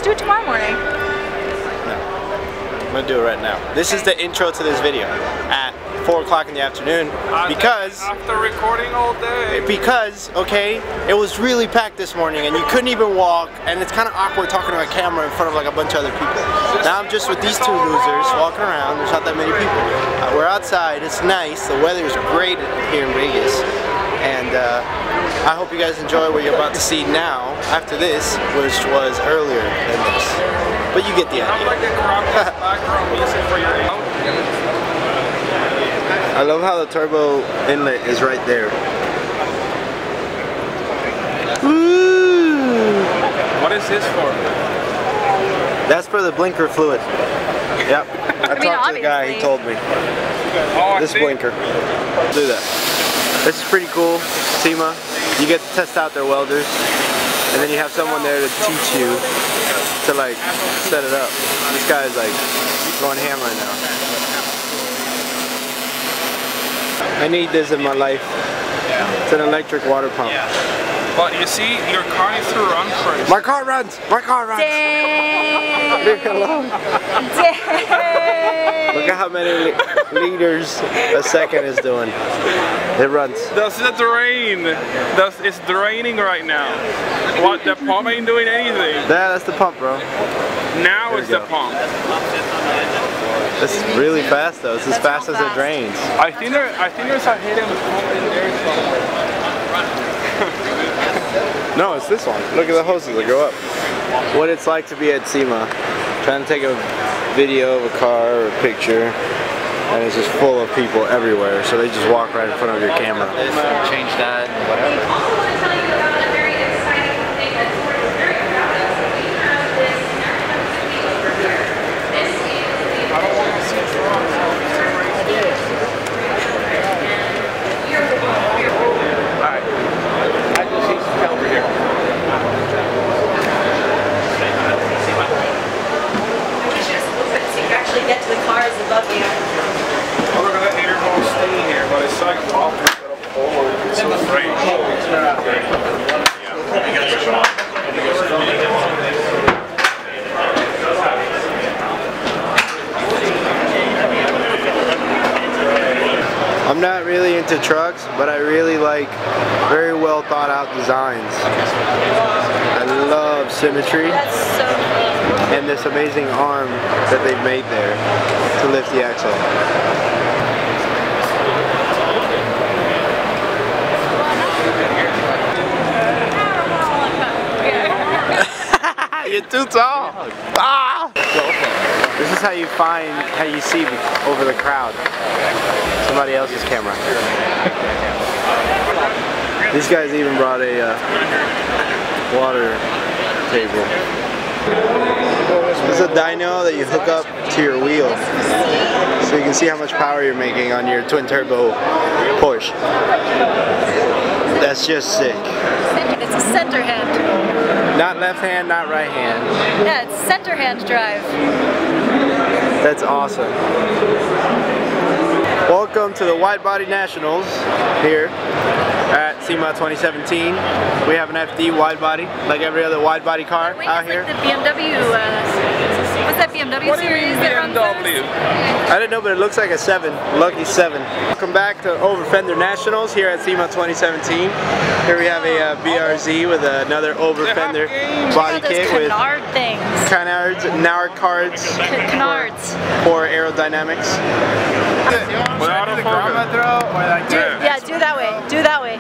Just do it tomorrow morning. No. I'm gonna do it right now. This is the intro to this video at 4 o'clock in the afternoon because after recording all day. Because, okay, it was really packed this morning and you couldn't even walk, and it's kind of awkward talking to a camera in front of like a bunch of other people. Now I'm just with these two losers walking around. There's not that many people. We're outside. It's nice. The weather is great here in Vegas, and I hope you guys enjoy what you're about to see now after this, which was earlier than this. But you get the idea. I love how the turbo inlet is right there. Woo! What is this for? That's for the blinker fluid. Yep. I talked to the guy, he told me. Oh, this blinker. Do that. This is pretty cool. SEMA. You get to test out their welders, and then you have someone there to teach you to like set it up. This guy is like going ham right now. I need this in my life. It's an electric water pump. But you see, your car needs to run first. My car runs! My car runs! Dang! Leave me alone. Dang! Look at how many liters a second is doing. It runs. That's the drain. It's draining right now. What? The pump ain't doing anything. Yeah, that's the pump, bro. Now it's the pump. This is really fast though. It's as fast as it drains. I think there's a hidden pump in there somewhere. No, it's this one. Look at the hoses that go up. What it's like to be at SEMA. Trying to take a video of a car or a picture, and it's just full of people everywhere. So they just walk right in front of your camera. Change that, whatever. Get to the cars above you. Oh, look at that air ball staying here, but it's like off forward. It's so strange. I'm not really into trucks, but I really like very well thought out designs. I love symmetry. That's so cool. And this amazing arm that they've made there to lift the axle. You're too tall. Ah! This is how you see over the crowd. Somebody else's camera. These guys even brought a water table. This is a dyno that you hook up to your wheel, so you can see how much power you're making on your twin turbo Porsche. That's just sick. It's a center hand. Not left hand, not right hand. Yeah, it's center hand drive. That's awesome. Welcome to the Wide Body Nationals here at SEMA 2017. We have an FD wide body, like every other wide body car out here. Like the BMW, what's that BMW series that runs BMW? I didn't know, but it looks like a 7, lucky 7. Welcome back to Over Fender Nationals here at SEMA 2017. Here we have a BRZ with another Over Fender body kit with canards for aerodynamics. Without a focus. Yeah, do that way. Do that way.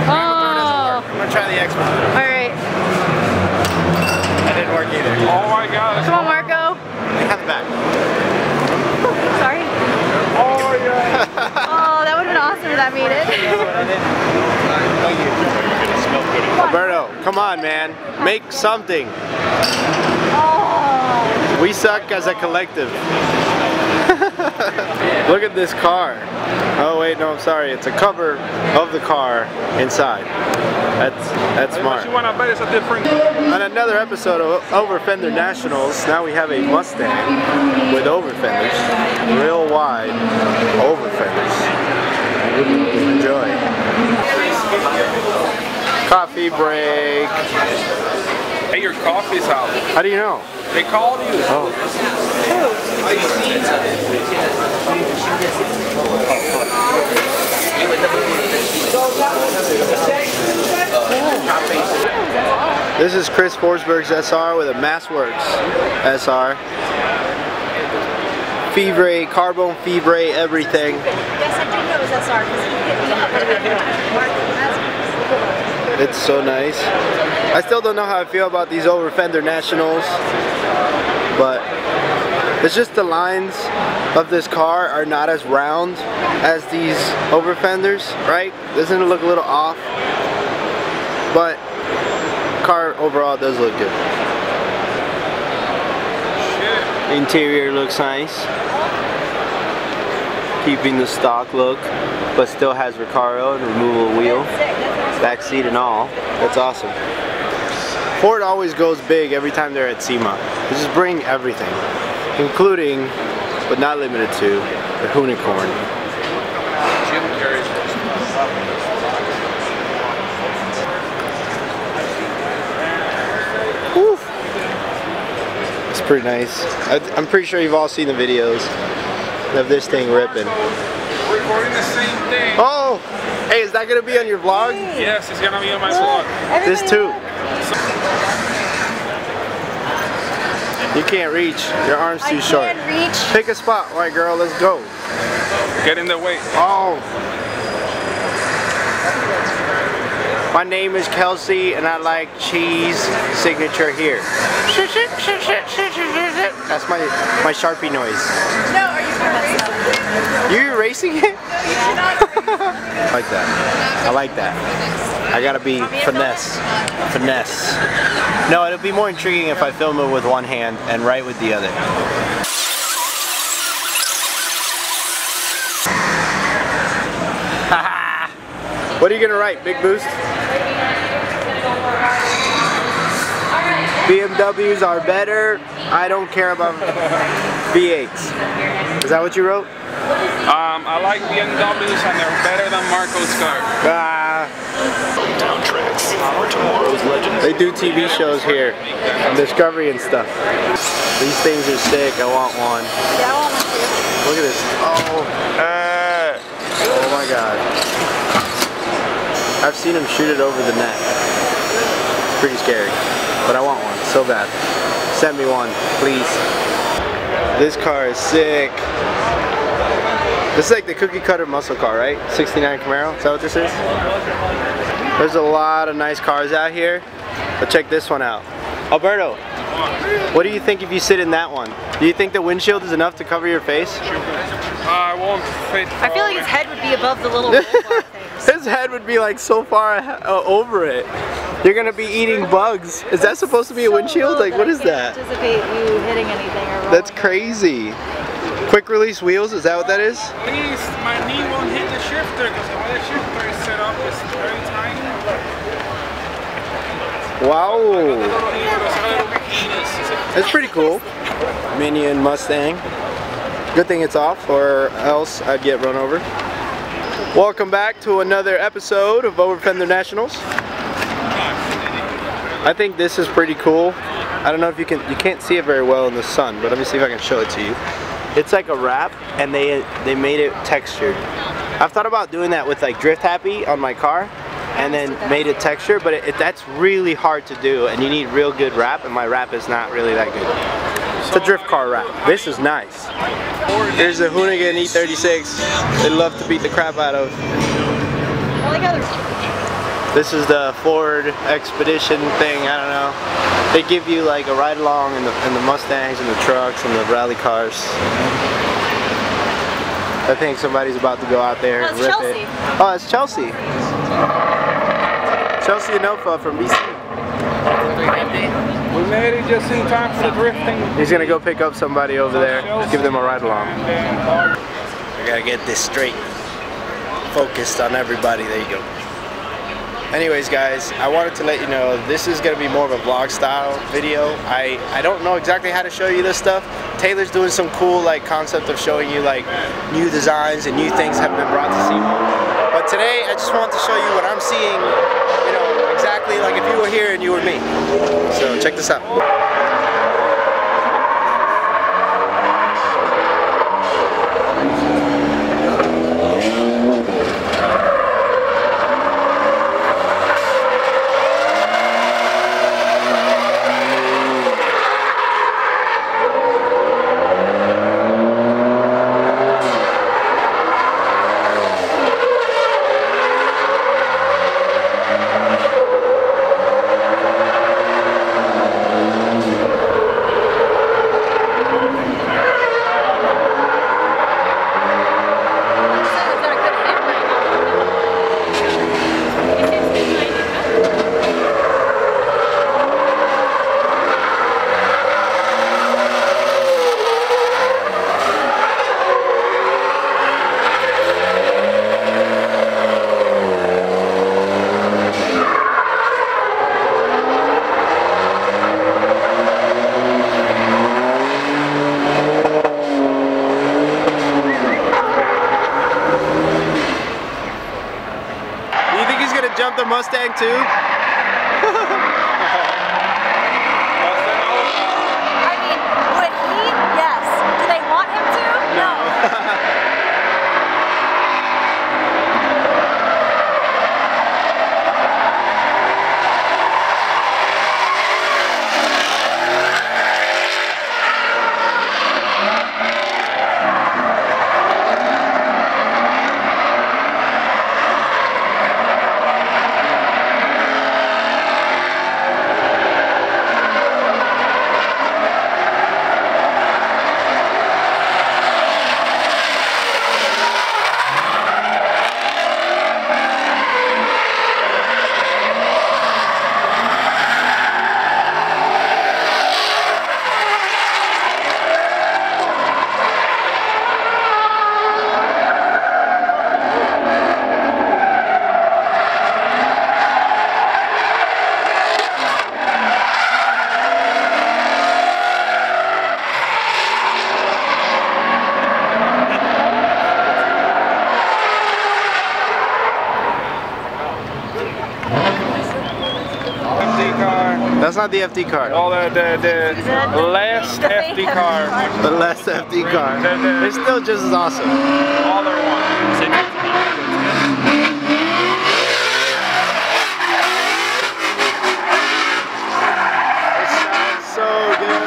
Oh. I'm gonna try the X one. Alright. That didn't work either. Oh my god. Come on, Marco. Have it back. Sorry. Oh yeah. Oh, that would have been awesome if that made it. Alberto, come on, man. Make something. Oh. We suck as a collective. Look at this car. Oh wait, no, I'm sorry. It's a cover of the car inside. That's smart. You wanna bet it's a different. On another episode of Over Fender Nationals, now we have a Mustang with over fenders, real wide over fenders. Enjoy. Coffee break. Hey, your coffee's out. How do you know? They called you. Oh. This is Chris Forsberg's SR with a Massworks SR. Fibre, carbon fibre, everything. Yes, I do know it was SR because It's so nice. I still don't know how I feel about these over fender nationals, but it's just the lines of this car are not as round as these over fenders, right? Doesn't it look a little off? But car overall does look good. Interior looks nice. Keeping the stock look, but still has Recaro and removable wheel, back seat and all. That's awesome. Ford always goes big every time they're at SEMA. They just bring everything, including, but not limited to, the unicorn. Woo. It's pretty nice. I'm pretty sure you've all seen the videos of this thing ripping. Recording the same thing. Oh! Hey, is that gonna be on your vlog? Yes, it's gonna be on my vlog. This too. You can't reach. Your arm's too short. I can't reach. Pick a spot, white girl. Let's go. Get in the way. Oh. My name is Kelsey, and I like cheese signature here. That's my Sharpie noise. No, are you erasing? You erasing it? No, you cannot erase. I like that. I like that. I gotta be finesse. Finesse. No, it'll be more intriguing if I film it with one hand and write with the other. What are you gonna write? Big boost? BMWs are better. I don't care about V8s. Is that what you wrote? I like BMWs and they're better than Marco's car. Down tracks for tomorrow's legends. They do TV shows here, Discovery and stuff. These things are sick. I want one. Yeah, I want one too. Look at this. Oh my God. I've seen him shoot it over the net. It's pretty scary, but I want one so bad. Send me one, please. This car is sick. This is like the cookie cutter muscle car, right? 69 Camaro, is that what this is? There's a lot of nice cars out here, but check this one out. Alberto, what do you think if you sit in that one? Do you think the windshield is enough to cover your face? I won't fit. I feel like his head would be above the little roll bar things. His head would be like so far over it. You're gonna be eating bugs. Is that supposed to be a windshield? Like, what is that? Anticipate you hitting anything or rolling. That's crazy. Quick release wheels, is that what that is? Please, my knee won't hit the shifter because the way the shifter is set up is very tiny. Wow. That's pretty cool. Minion Mustang. Good thing it's off, or else I'd get run over. Welcome back to another episode of Over Fender Nationals. I think this is pretty cool. I don't know if you can't see it very well in the sun, but let me see if I can show it to you. It's like a wrap, and they made it textured. I've thought about doing that with like Drift Happy on my car, and then made it texture, but that's really hard to do, and you need real good wrap, and my wrap is not really that good. It's a drift car wrap. This is nice. Here's the Hoonigan E36. They love to beat the crap out of. This is the Ford Expedition thing, I don't know. They give you like a ride along in the Mustangs and the trucks and the rally cars. I think somebody's about to go out there and rip Chelsea. it. Oh, it's Chelsea. Chelsea Anofa from BC. We made it just in time for the drifting. He's gonna go pick up somebody over there, give them a ride along. I gotta get this straight. Focused on everybody, there you go. Anyways guys, I wanted to let you know this is going to be more of a vlog style video. I don't know exactly how to show you this stuff. Taylor's doing some cool like concept of showing you like new designs and new things have been brought to SEMA. But today I just wanted to show you what I'm seeing, you know, basically like if you were here and you were me. So check this out. Jump the Mustang too? I mean, would he? Yes. Do they want him to? No. That's not the FD car. Oh, the last FD car. The last FD car. They're still just as awesome. All there one. It sounds so good.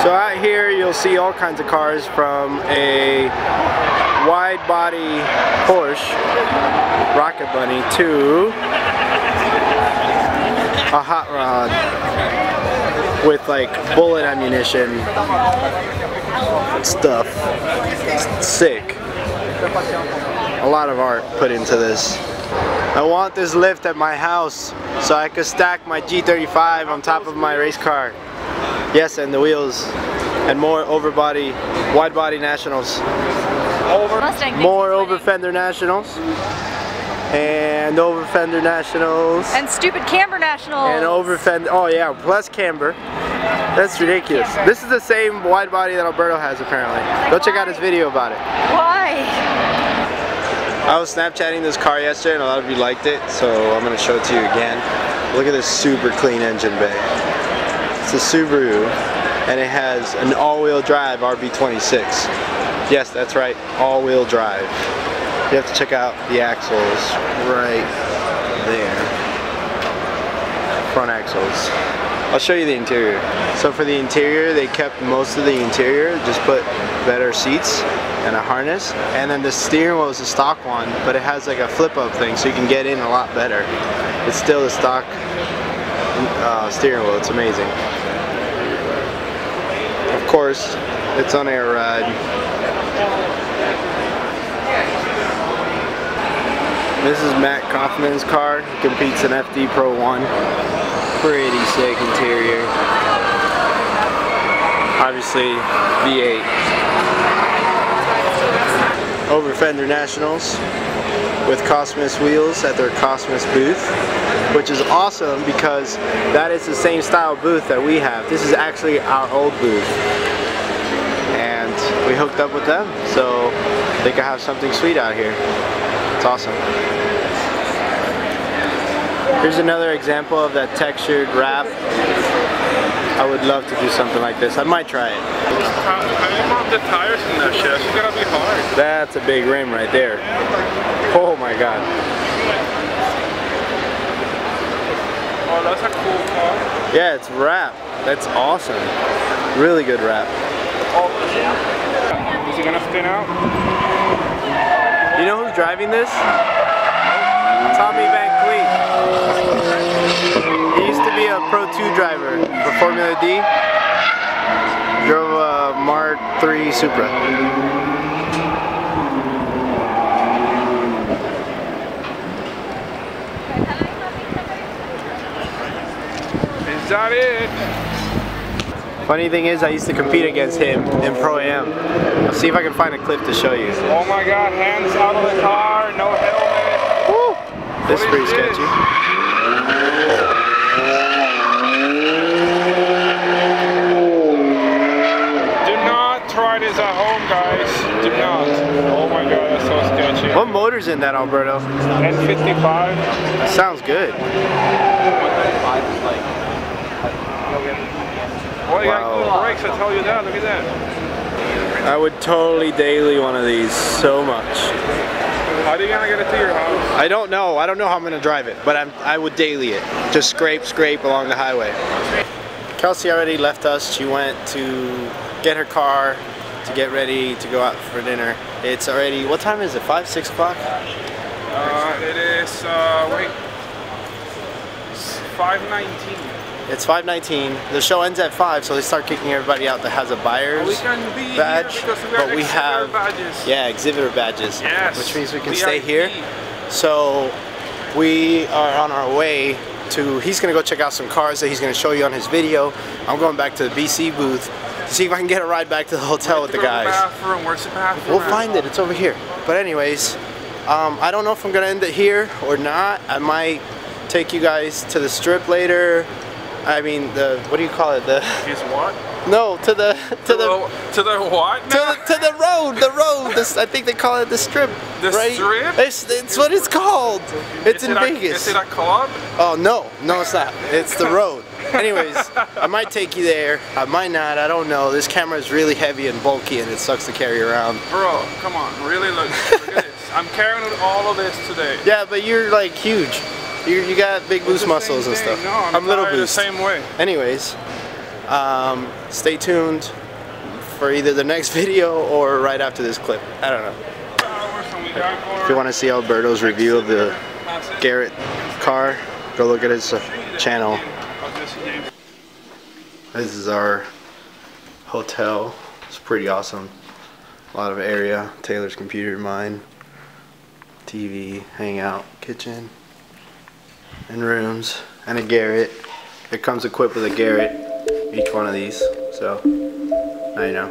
So out here you'll see all kinds of cars, from a wide body Porsche Rocket Bunny to a hot rod with like bullet ammunition and stuff. It's sick. A lot of art put into this. I want this lift at my house so I could stack my G35 on top of my race car. Yes, and the wheels, and more overbody, wide body nationals. More over fender nationals. And over fender nationals. And stupid camber nationals. And over fender, oh yeah, plus camber. That's ridiculous. Camber. This is the same wide body that Alberto has apparently. Go check out his video about it. Why? I was Snapchatting this car yesterday and a lot of you liked it, so I'm going to show it to you again. Look at this super clean engine bay. It's a Subaru, and it has an all-wheel drive RB26. Yes, that's right, all-wheel drive. You have to check out the axles right there. Front axles. I'll show you the interior. So for the interior, they kept most of the interior, just put better seats and a harness. And then the steering wheel is a stock one, but it has like a flip-up thing, so you can get in a lot better. It's still a stock steering wheel. It's amazing. Of course, it's on air ride. This is Matt Kaufman's car. He competes in FD Pro 1. Pretty sick interior. Obviously V8. Over Fender Nationals with Cosmos wheels at their Cosmos booth, which is awesome because that is the same style booth that we have. This is actually our old booth, and we hooked up with them so they could have something sweet out here. It's awesome. Here's another example of that textured wrap. I would love to do something like this. I might try it. The tires in that shit, it's gonna be hard. That's a big rim right there. Oh my god. Oh, that's a cool car. Yeah, it's wrap. That's awesome. Really good wrap. Oh, is he gonna spin out? You know who's driving this? Tommy Van Cleef. He used to be a Pro 2 driver for Formula D. Drove a Mark III Supra. Is that it? Funny thing is, I used to compete against him in Pro Am. I'll see if I can find a clip to show you. Oh my god, hands out of the car, no helmet. Woo! This is pretty sketchy. Do not try this at home, guys. Do not. Oh my god, that's so sketchy. What motor's in that, Alberto? N55. Sounds good. 135 is like. Oh, you Wow. got cool brakes, I tell you that. Look at that. I would totally daily one of these so much. How are you gonna get it to your house? I don't know. I don't know how I'm gonna drive it, but I would daily it. Just scrape along the highway. Kelsey already left us. She went to get her car to get ready to go out for dinner. It's already, what time is it? 5, 6 o'clock? It is, wait. It's 5:19. It's 5:19. The show ends at 5, so they start kicking everybody out that has a buyer's We can be badge. here because But we have badges. yeah, exhibitor badges, Yes. which means we can VIP. stay here. So we are on our way to. He's gonna go check out some cars that he's gonna show you on his video. I'm going back to the BC booth to see if I can get a ride back to the hotel with the guys. Bathroom. Where's the bathroom? We'll find it. It's over here. But anyways, I don't know if I'm gonna end it here or not. I might take you guys to the strip later. I mean, what do you call it? Is what? No, to the what? to the road. I think they call it the strip. The right? strip? It's what it's called. It's in Vegas. Is it a club? Oh no, it's not. It's the road. Anyways, I might take you there. I might not. I don't know. This camera is really heavy and bulky, and it sucks to carry around. Bro, come on. Really look at this. I'm carrying all of this today. Yeah, but you're like huge. You got big boost muscles and stuff. No, I'm little the boost. same way. Anyways, stay tuned for either the next video or right after this clip. I don't know. If you want to see Alberto's review of the Garrett car, go look at his channel. This is our hotel. It's pretty awesome. A lot of area. Taylor's computer, mine, TV, hangout, kitchen, and rooms, and a Garrett. It comes equipped with a Garrett, each one of these. So now you know.